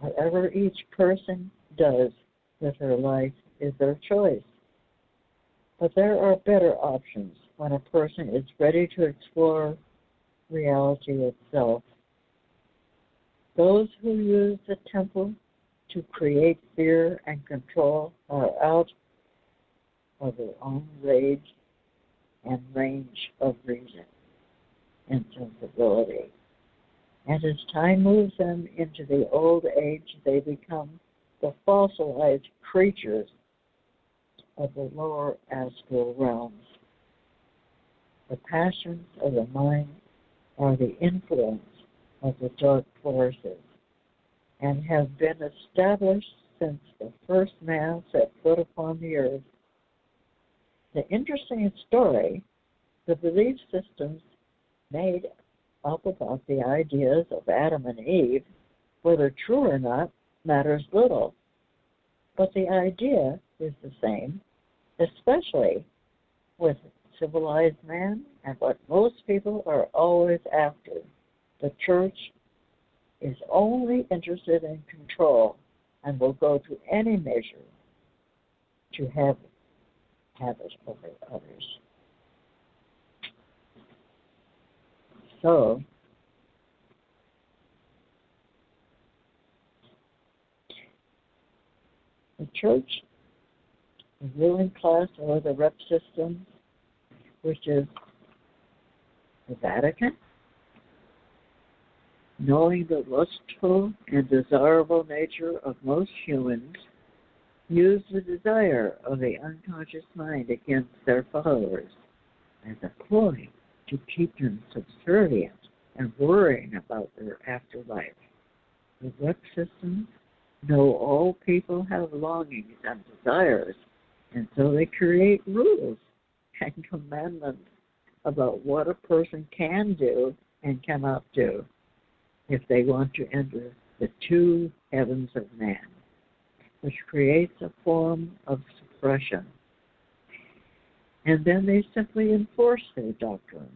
Whatever each person does with their life is their choice. But there are better options when a person is ready to explore reality itself. Those who use the temple to create fear and control are out of their own rage and range of reason and sensibility. And as time moves them into the old age, they become the fossilized creatures of the lower astral realms. The passions of the mind are the influence of the dark forces and have been established since the first man set foot upon the earth. The interesting story, the belief systems made up about the ideas of Adam and Eve, whether true or not, matters little. But the idea is the same, especially with civilized man and what most people are always after. The church is only interested in control and will go to any measure to have it over others. So, the church, the ruling class, or the rep system, which is the Vatican, knowing the lustful and desirable nature of most humans, use the desire of the unconscious mind against their followers as a ploy to keep them subservient and worrying about their afterlife. The rep systems know all people have longings and desires, and so they create rules and commandments about what a person can do and cannot do if they want to enter the two heavens of man, which creates a form of suppression. And then they simply enforce their doctrine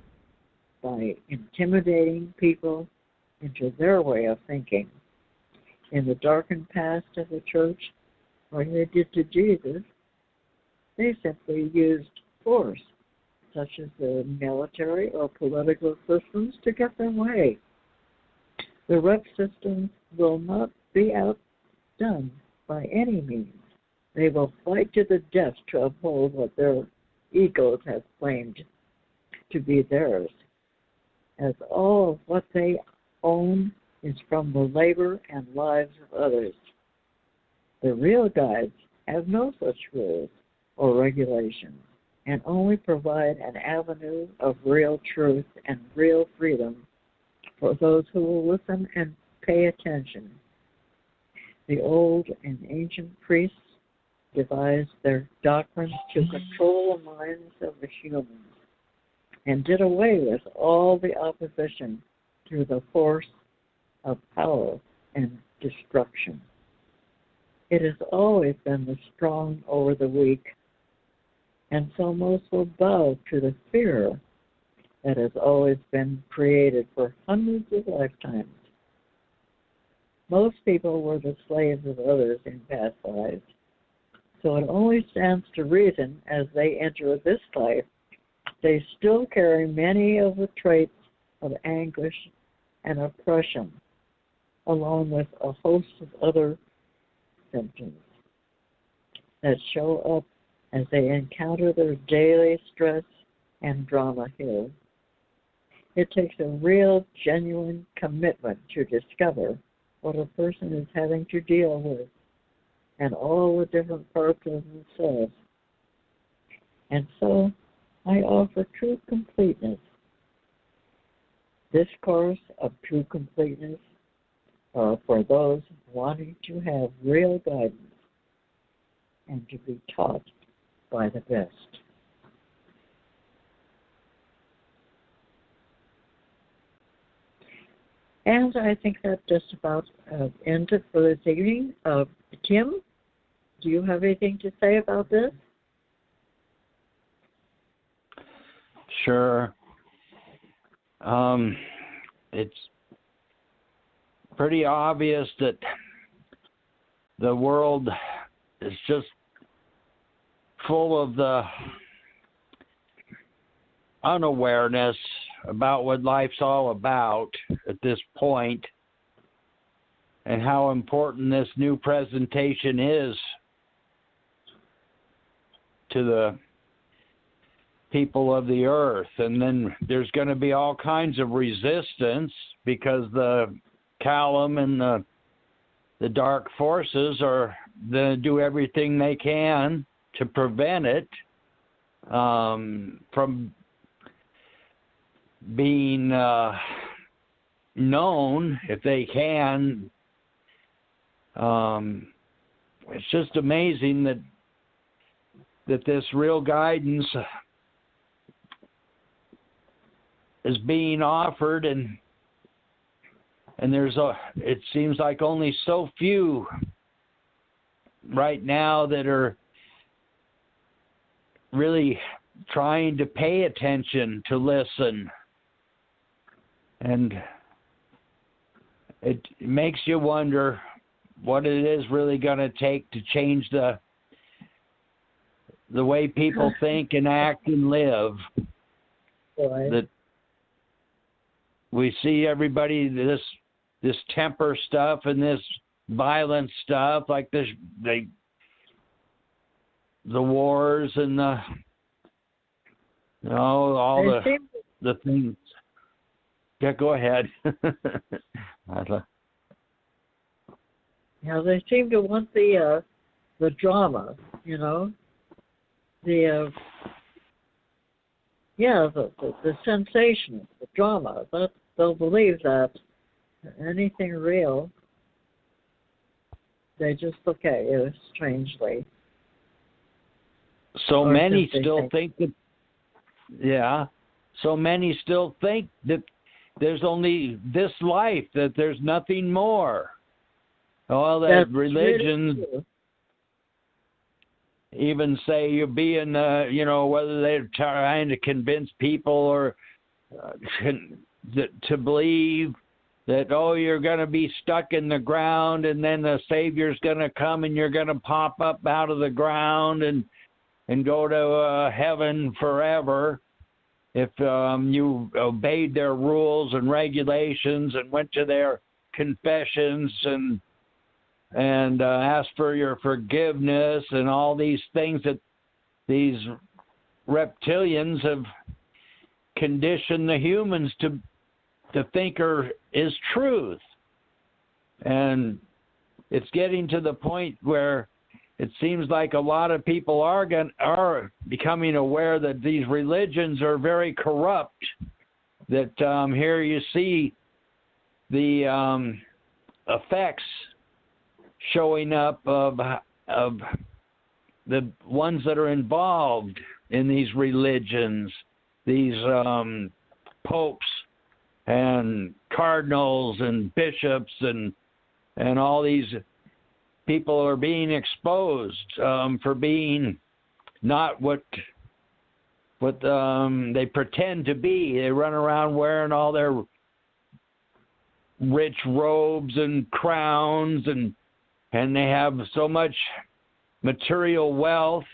by intimidating people into their way of thinking. In the darkened past of the church, like they did to Jesus, they simply used force, such as the military or political systems, to get their way. The rep systems will not be outdone by any means. They will fight to the death to uphold what their egos have claimed to be theirs, as all of what they own is from the labor and lives of others. The real guides have no such rules or regulations and only provide an avenue of real truth and real freedom for those who will listen and pay attention. The old and ancient priests devised their doctrines to control the minds of the humans and did away with all the opposition through the force of power and destruction. It has always been the strong over the weak, and so most will bow to the fear that has always been created for hundreds of lifetimes. Most people were the slaves of others in past lives, so it only stands to reason as they enter this life, they still carry many of the traits of anguish and oppression, along with a host of other symptoms that show up as they encounter their daily stress and drama here. It takes a real, genuine commitment to discover what a person is having to deal with and all the different parts of themselves. And so I offer true completeness. This course of true completeness are for those wanting to have real guidance and to be taught by the best. And I think that just about ends it for this evening. Tim, do you have anything to say about this? Sure. It's pretty obvious that the world is just full of the unawareness about what life's all about at this point, and how important this new presentation is to the people of the earth. And then there's going to be all kinds of resistance because the Callum and the dark forces are going to do everything they can to prevent it from being known if they can. It's just amazing that this real guidance is being offered, and it seems like only so few right now that are really trying to pay attention, to listen. And it makes you wonder what it is really going to take to change the way people think and act and live. Right. That we see everybody, this temper stuff and this violent stuff, like the wars and all the things. Yeah, go ahead. Yeah, they seem to want the drama, the sensation, the drama. That they'll believe that anything real, they just look at you strangely. So many still think that. Yeah, so many still think that there's only this life, that there's nothing more. All that religions even say you're being, whether they're trying to convince people or to believe that, you're going to be stuck in the ground and then the Savior's going to come and you're going to pop up out of the ground and go to heaven forever if you obeyed their rules and regulations and went to their confessions and asked for your forgiveness and all these things that these reptilians have conditioned the humans to think is truth. And it's getting to the point where it seems like a lot of people are becoming aware that these religions are very corrupt. That here you see the effects showing up of the ones that are involved in these religions, these popes and cardinals and bishops and all these people are being exposed for being not what they pretend to be. They run around wearing all their rich robes and crowns and they have so much material wealth,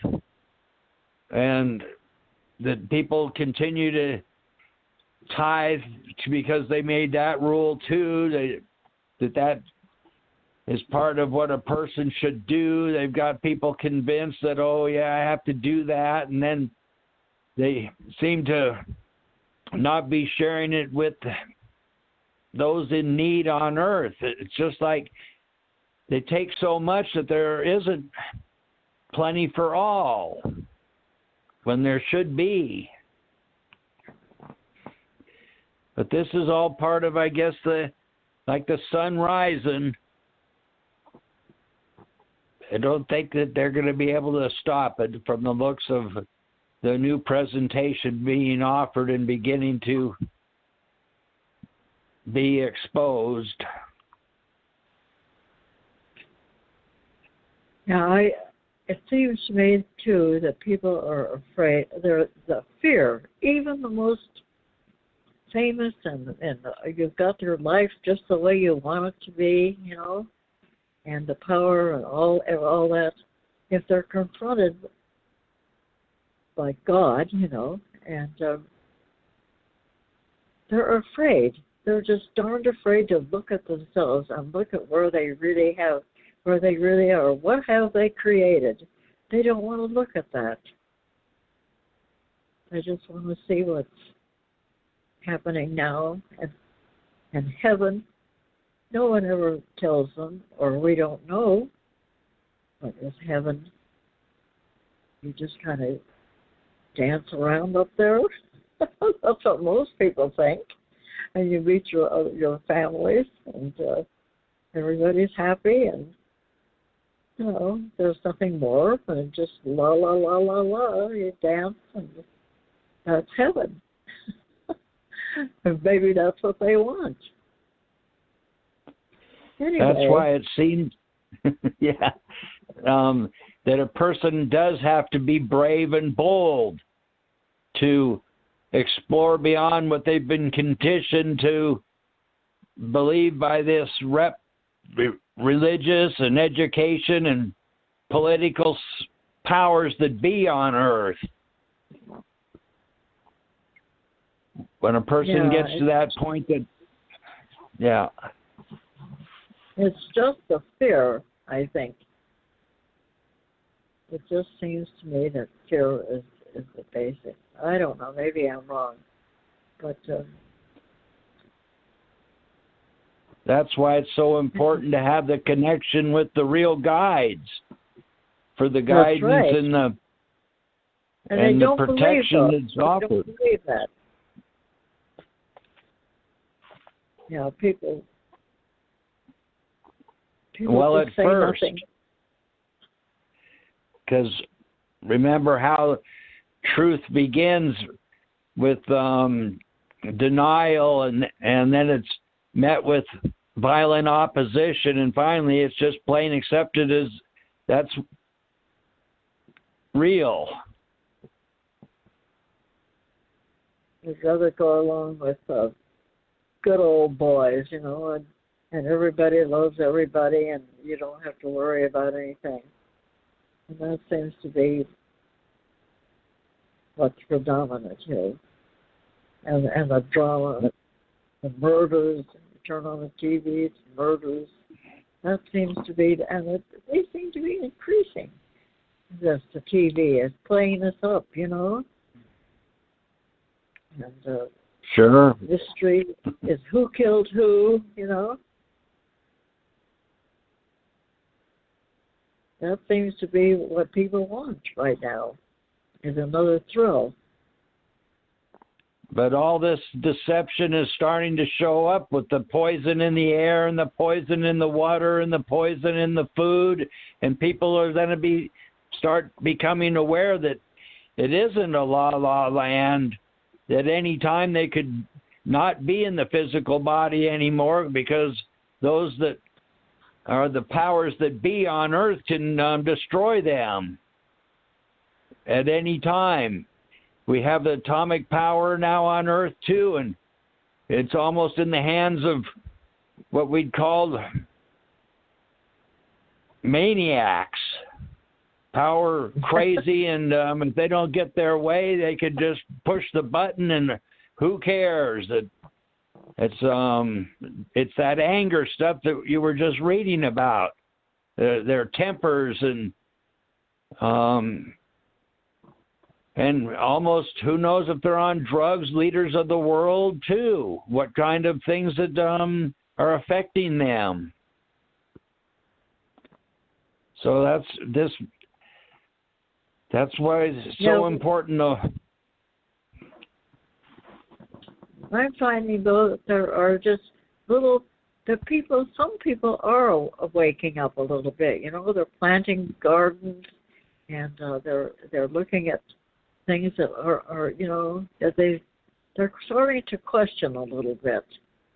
and that people continue to tithe because they made that rule too. That is part of what a person should do. They've got people convinced that, I have to do that, and then they seem to not be sharing it with those in need on earth. It's just like they take so much that there isn't plenty for all when there should be. But this is all part of, I guess, the sun rising. I don't think that they're going to be able to stop it from the looks of the new presentation being offered and beginning to be exposed. Now, it seems to me, too, that people are afraid. The fear, even the most famous, and you've got your life just the way you want it to be, and the power and all that, if they're confronted by God, and they're afraid. They're just darned afraid to look at themselves and look at where they really are. What have they created? They don't want to look at that. They just want to see what's happening now. And in heaven, no one ever tells them, or we don't know what is heaven. You just kind of dance around up there. That's what most people think. And you meet your families, and everybody's happy, and there's nothing more than just la la la la la. You dance, and that's heaven. And maybe that's what they want. Anyway. That's why it seems, that a person does have to be brave and bold to explore beyond what they've been conditioned to believe by this religious and education and political powers that be on earth. When a person gets to that point that, it's just the fear, I think. It just seems to me that fear is the basic. I don't know, maybe I'm wrong, but that's why it's so important to have the connection with the real guides for the guidance and the protection that's offered. They don't believe that. People well, just at say first, nothing. Because remember how truth begins with denial, and then it's met with violent opposition, and finally it's just plain accepted as that's real. You'd rather go along with good old boys, and everybody loves everybody, and you don't have to worry about anything. And that seems to be what's predominant here. And the drama, the murders, you turn on the TV, it's murders. That seems to be, they seem to be increasing. Just the TV is playing us up, And sure. Mystery is who killed who, That seems to be what people want right now, is another thrill. But all this deception is starting to show up with the poison in the air and the poison in the water and the poison in the food, and people are going to start becoming aware that it isn't a la-la land, that any time they could not be in the physical body anymore because those that are the powers that be on earth can destroy them at any time. We have the atomic power now on earth too, and it's almost in the hands of what we'd call maniacs, power crazy, and if they don't get their way, they could just push the button, and who cares? It's that anger stuff that you were just reading about, their tempers and almost who knows if they're on drugs, leaders of the world too. What kind of things that are affecting them? So that's why it's so important to. I'm finding though that there are just some people are waking up a little bit. They're planting gardens, and they're looking at things that are that they're starting to question a little bit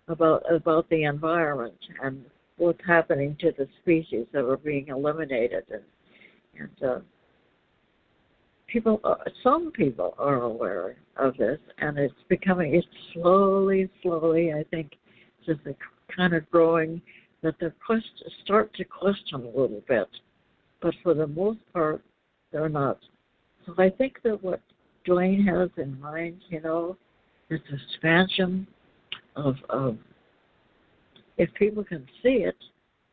about the environment and what's happening to the species that are being eliminated, and some people are aware of this, and it's slowly, I think, just a kind of growing that they start to question a little bit, but for the most part, they're not. So I think that what Dwayne has in mind, is expansion of if people can see it,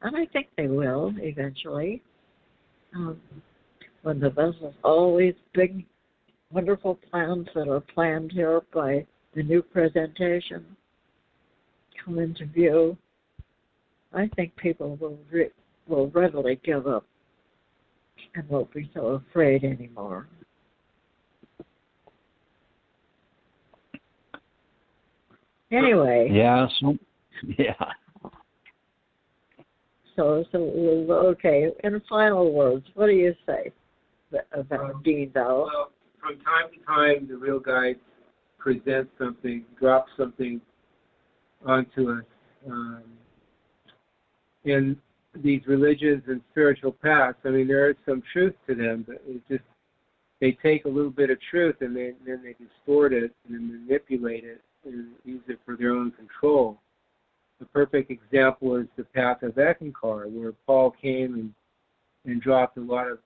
and I think they will eventually, when all these big, wonderful plans that are planned here by the NuPresentation come into view, I think people will readily give up and won't be so afraid anymore. Anyway. Yeah. Yeah. So okay. In final words, what do you say about Dean Bell? Well, from time to time, the real guides present something, drop something onto us. In these religions and spiritual paths, I mean, there is some truth to them, but they take a little bit of truth and then they distort it and manipulate it and use it for their own control. The perfect example is the path of Eckankar, where Paul came and dropped a lot of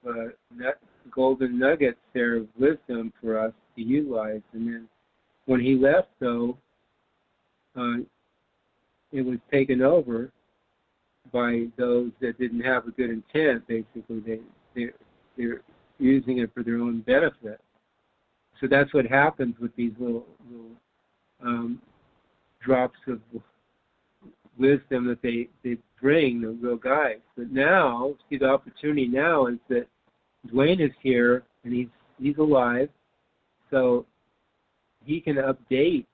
golden nuggets there of wisdom for us to utilize. And then when he left, though, it was taken over by those that didn't have a good intent. Basically, they're using it for their own benefit. So that's what happens with these little drops of wisdom that they bring, the real guides. But now, see, the opportunity now is that Dwayne is here and he's alive, so he can update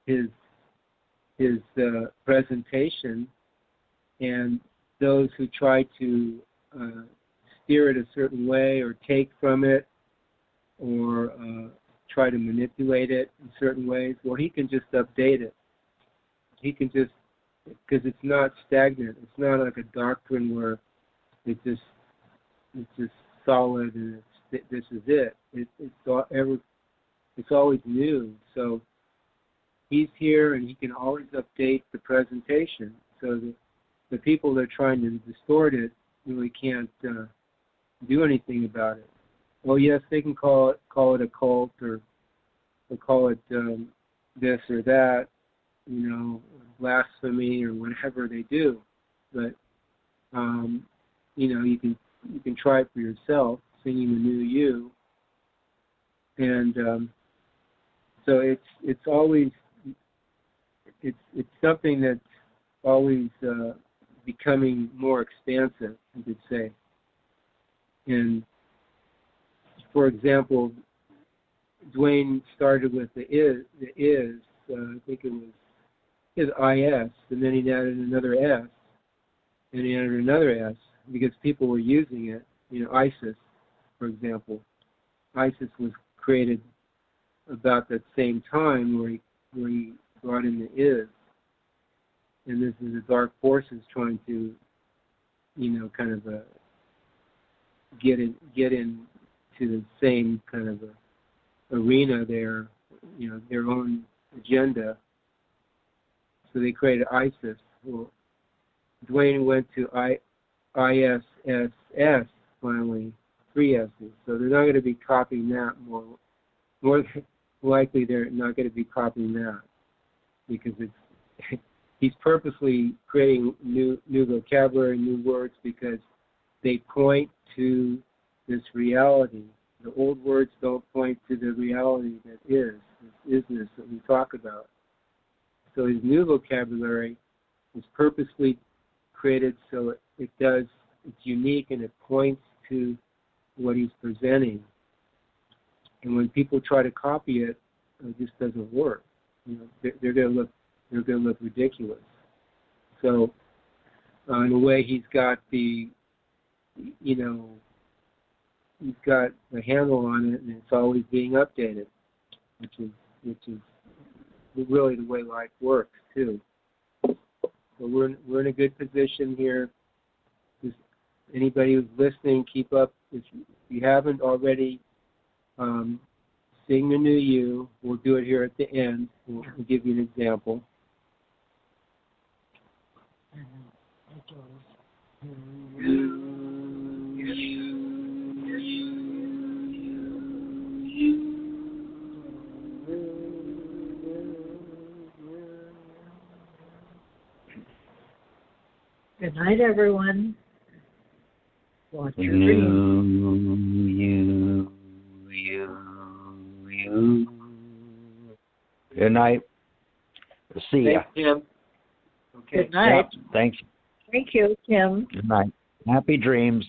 his presentation, and those who try to steer it a certain way or take from it or try to manipulate it in certain ways, well, he can just update it. He can just, because it's not stagnant. It's not like a doctrine where it's just solid and this is it. It's always new. So he's here and he can always update the presentation. So the people that are trying to distort it really can't do anything about it. Well, yes, they can call it a cult or call it this or that, blasphemy or whatever they do. But you can try it for yourself, singing the new you. And so it's always it's something that's always becoming more expansive, you could say. And for example, Dwayne started with the is, I think it was his IS, and then he added another S, and he added another S, because people were using it. ISIS, for example. ISIS was created about that same time where he brought in the is. And this is the dark forces trying to, kind of get into the same kind of arena there, their own agenda. So they created ISIS. Well, Dwayne went to ISSS finally, 3 S's. So they're not going to be copying that more likely they're not going to be copying that, because he's purposely creating new vocabulary, new words, because they point to this reality. The old words don't point to the reality that is, this isness that we talk about. So his new vocabulary is purposely created so it's unique and it points to what he's presenting. And when people try to copy it, it just doesn't work. They're going to look ridiculous. So in a way, he's got he's got a handle on it, and it's always being updated, which is really the way life works too. So we're in a good position here. Just anybody who's listening, keep up. If you haven't already, sing the new you. We'll do it here at the end. We'll give you an example. Good night, everyone. Watch your dreams. You. Good night. See ya. Thanks, Tim. Okay. Good night. Yeah, thanks. Thank you, Tim. Good night. Happy dreams.